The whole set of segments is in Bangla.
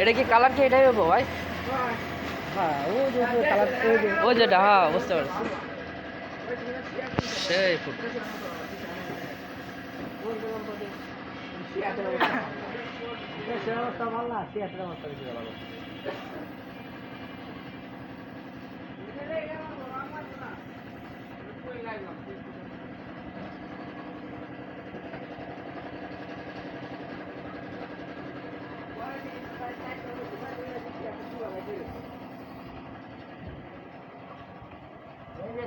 এটা কি কালার কি এটাই হবো ভাই? হ্যাঁ ও যে কালার ও যেটা, হ্যাঁ বুঝতে পারছি। সেই ফুট অবস্থা ভালো না, সিয়াটের অবস্থা বেশি ভালো।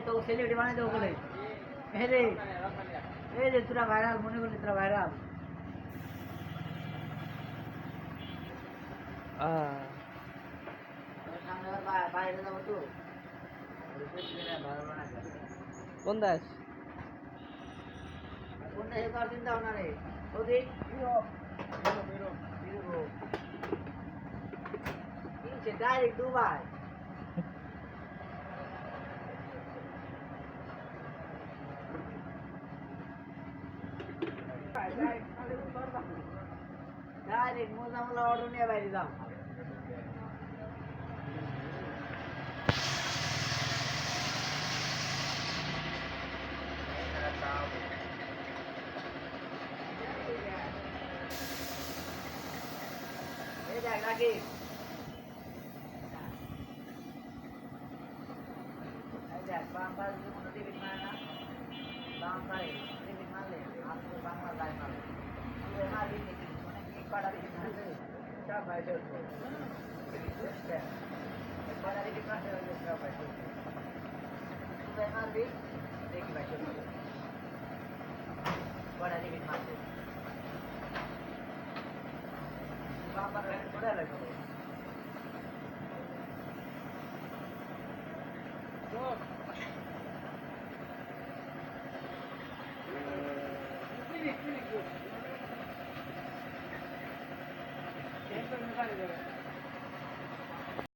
তো সেলিব্রিটি বানাই দেবো বলে এই যে তোরা ভাইরাল মনে করলি তোরা ভাইরাল বাইরে যাবো তো কোন দেশ? কোন দেশে তোর চিন্তা ভাবনা রে ওদিক ডাইরেক্ট দুবাই ডাইরেক্ট মোজামলা অর্ডার নিয়ে বাইরে যাও এই দেখ রাখি এই দেখ বাম্পার কোনো টিকিট মারে না বাম্পারে টিকিট মারলে আপনি বাংলা লাইন মারবে তুই মারবি টিকিট মানে কি কটা টিকিট মারবে সব ভাই চলবে কটা টিকিট মারতে হবে সব ভাই চলবে তুই মারবি দেখি ভাই চলবে কটা টিকিট মারবে বাম্পার করে লাগবে Siempre me sale de ver.